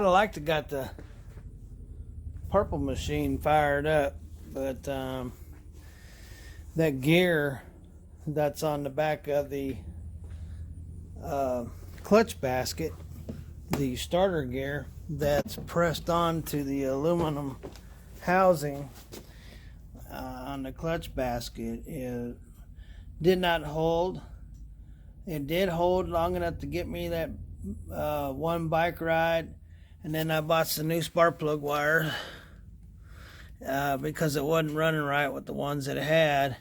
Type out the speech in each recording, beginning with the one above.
I'd have liked to got the purple machine fired up, but that gear that's on the back of the clutch basket, the starter gear that's pressed on to the aluminum housing on the clutch basket, it did not hold. It did hold long enough to get me that one bike ride, and then I bought some new spark plug wires because it wasn't running right with the ones that it had.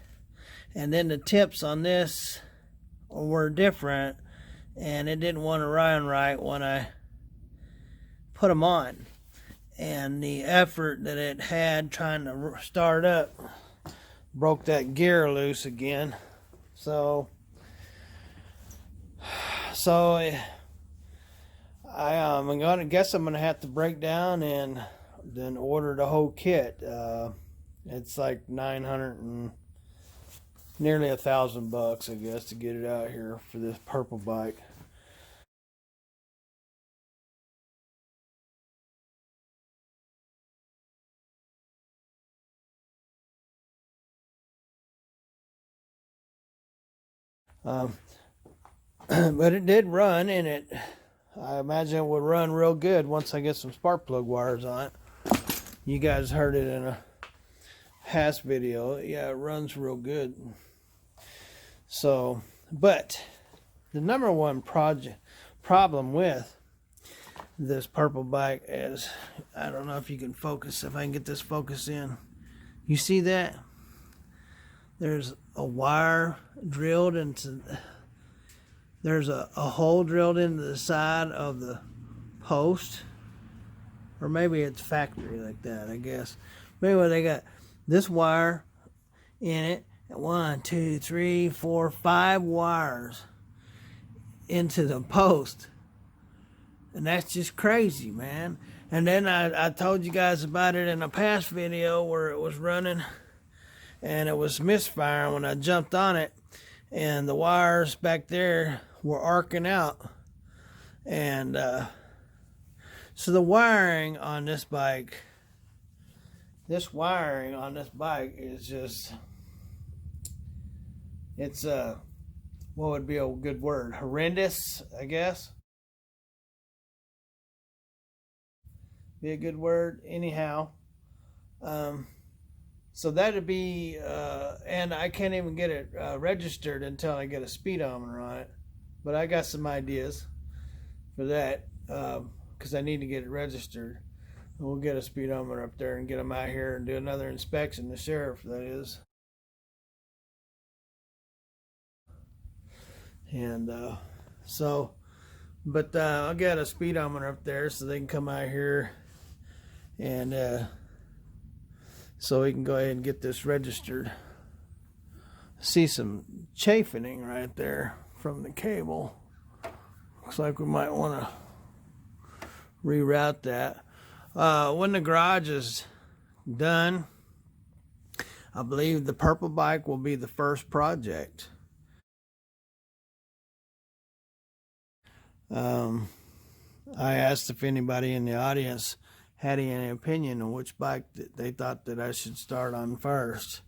And then the tips on this were different, and it didn't want to run right when I put them on. And the effort that it had trying to start up broke that gear loose again. So I guess I'm gonna have to break down and then order the whole kit. It's like 900 and nearly $1,000, I guess, to get it out here for this purple bike. But it did run, and I imagine it would run real good once I get some spark plug wires on it. You guys heard it in a past video. Yeah, it runs real good. So, but the number one problem with this purple bike is, I don't know if you can focus, if I can get this focus in. You see that? There's a wire drilled into, there's a hole drilled into the side of the post. Or maybe it's factory like that, I guess. But anyway, they got this wire in it. 1, 2, 3, 4, 5 wires into the post. And that's just crazy, man. And then I told you guys about it in a past video where it was running and it was misfiring when I jumped on it, and the wires back there were arcing out. And so the wiring on this bike is just, it's what would be a good word? Horrendous, I guess. Be a good word. Anyhow, so that'd be, and I can't even get it registered until I get a speedometer on it. But I got some ideas for that, because I need to get it registered. We'll get a speedometer up there and get them out here and do another inspection, the sheriff, that is. And so, but I'll get a speedometer up there so they can come out here, and so we can go ahead and get this registered. See some chafing right there from the cable. Looks like we might want to reroute that. When the garage is done, I believe the purple bike will be the first project. I asked if anybody in the audience had any opinion on which bike that they thought that I should start on first.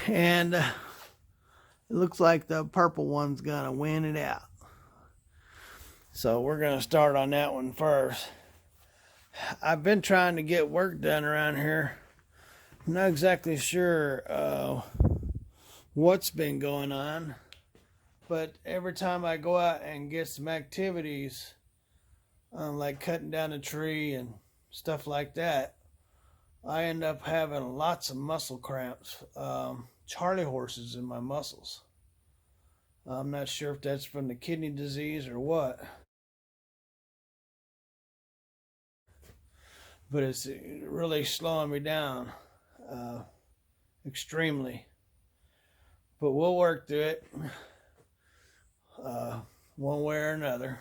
And it looks like the purple one's gonna win it out. So we're gonna start on that one first. I've been trying to get work done around here. I'm not exactly sure what's been going on, but every time I go out and get some activities, like cutting down a tree and stuff like that, I end up having lots of muscle cramps, Charlie horses in my muscles. I'm not sure if that's from the kidney disease or what, but it's really slowing me down extremely. But we'll work through it one way or another.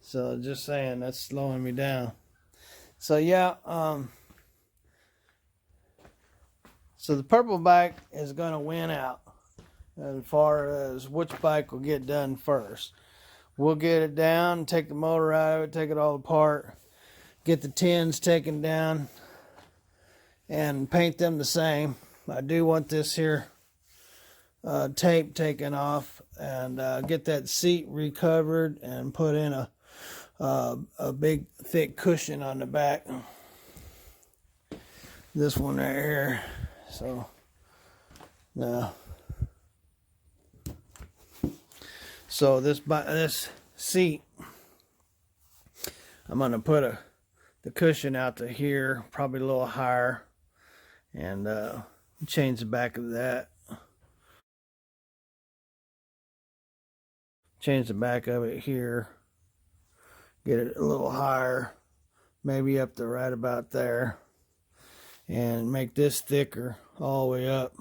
So just saying, that's slowing me down. So yeah, so the purple bike is going to win out as far as which bike will get done first. we'll get it down, take the motor out of it, take it all apart, get the tins taken down, and paint them the same. I do want this here tape taken off, and get that seat recovered and put in a big thick cushion on the back. This one right here. So now, so this seat, I'm gonna put the cushion out to here, probably a little higher, and change the back of that. Change the back of it here, get it a little higher, maybe up to right about there, and make this thicker all the way up,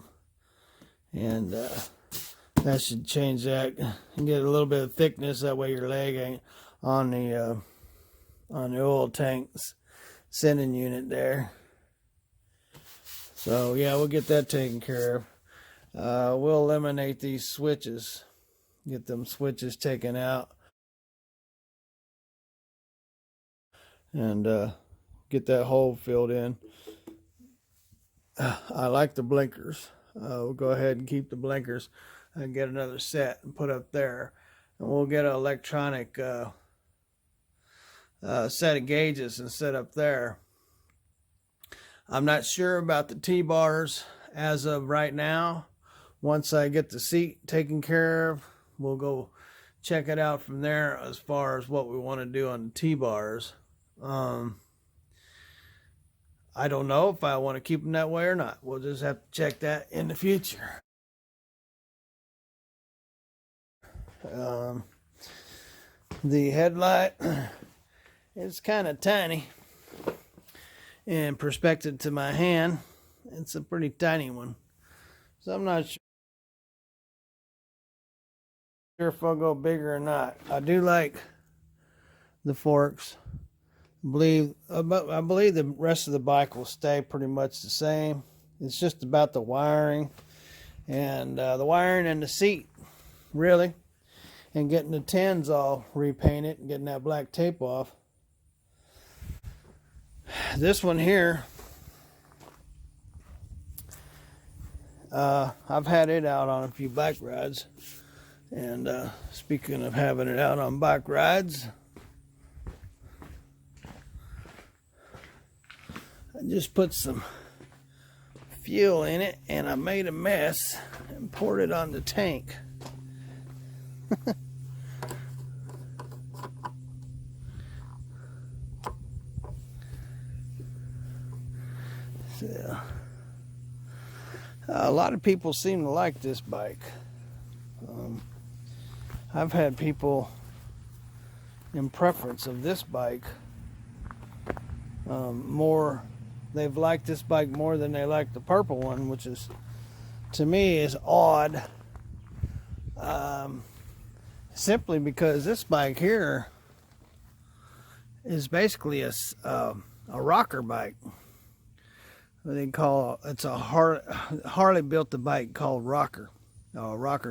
and that should change that and get a little bit of thickness. That way your leg ain't on the oil tank's sending unit there. So yeah, we'll get that taken care of. We'll eliminate these switches, get them switches taken out, and get that hole filled in. I like the blinkers. We'll go ahead and keep the blinkers and get another set and put up there. And we'll get an electronic set of gauges and set up there. I'm not sure about the T-bars as of right now. Once I get the seat taken care of, we'll go check it out from there as far as what we want to do on the T-bars. I don't know if I want to keep them that way or not. We'll just have to check that in the future. The headlight is kind of tiny in perspective to my hand. It's a pretty tiny one, so I'm not sure if I'll go bigger or not. I do like the forks. I believe the rest of the bike will stay pretty much the same. It's just about the wiring and the seat, really, and getting the tins all repainted and getting that black tape off. This one here, I've had it out on a few bike rides, and speaking of having it out on bike rides, I just put some fuel in it and I made a mess and poured it on the tank. So, a lot of people seem to like this bike. I've had people in preference of this bike more. They've liked this bike more than they like the purple one, which is, to me, is odd. Simply because this bike here is basically a rocker bike. It's a Harley built the bike called Rocker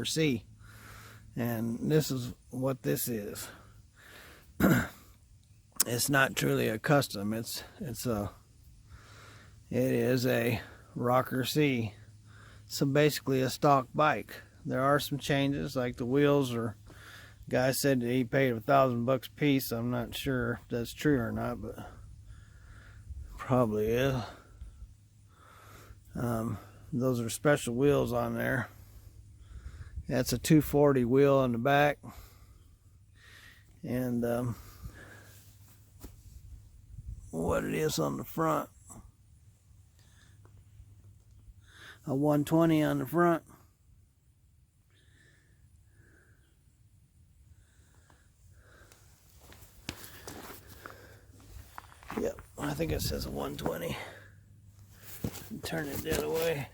C, and this is what this is. It's not truly a custom. It is a Rocker C. So basically a stock bike. There are some changes, like the wheels are. Guy said that he paid $1,000 a piece. I'm not sure if that's true or not, but probably is. Those are special wheels on there. That's a 240 wheel on the back, and what it is on the front, a 120 on the front. Yep, I think it says a 120. Turn it the other way.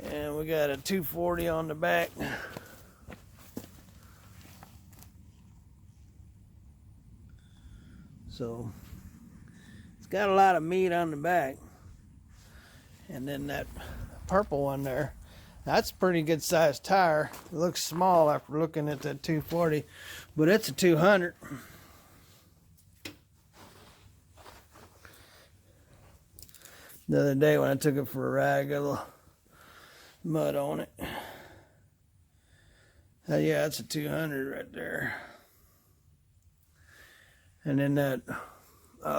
And we got a 240 on the back. So it's got a lot of meat on the back. And then that purple one there, That's a pretty good sized tire. It looks small after looking at that 240, but it's a 200. The other day when I took it for a ride, I got a little mud on it. Yeah, it's a 200 right there. And then that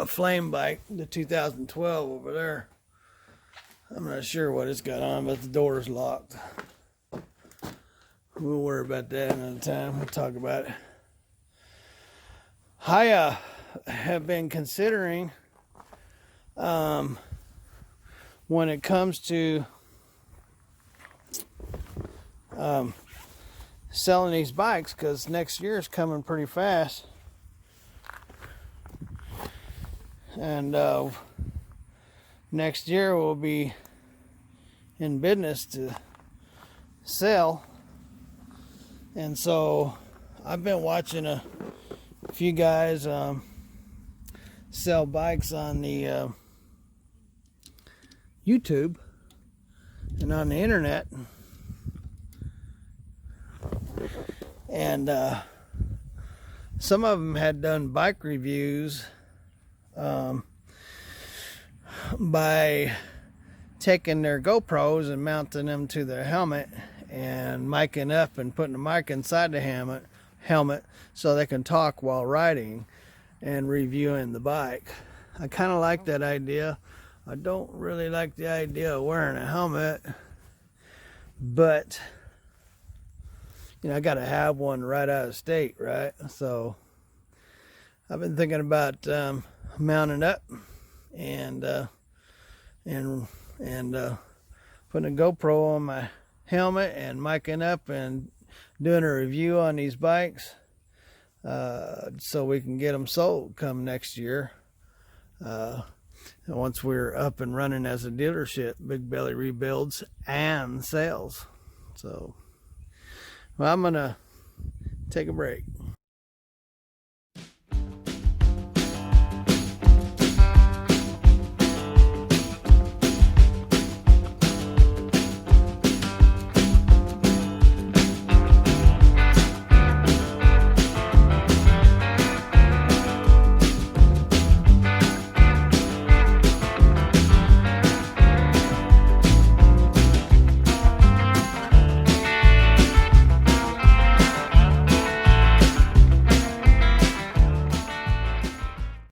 flame bike, the 2012 over there, I'm not sure what it's got on, but the door's locked. We'll worry about that another time. We'll talk about it. I have been considering, when it comes to selling these bikes, because next year is coming pretty fast, and next year we'll be in business to sell. And so I've been watching a few guys sell bikes on the YouTube and on the internet, and some of them had done bike reviews by taking their GoPros and mounting them to their helmet and miking up and putting the mic inside the helmet so they can talk while riding and reviewing the bike. I kind of like that idea. I don't really like the idea of wearing a helmet, but you know, I got to have one right out of state, right? So I've been thinking about mounting up and putting a GoPro on my helmet and miking up and doing a review on these bikes, so we can get them sold come next year. Once we're up and running as a dealership, Big Belly Rebuilds and Sales. So, well, I'm gonna take a break.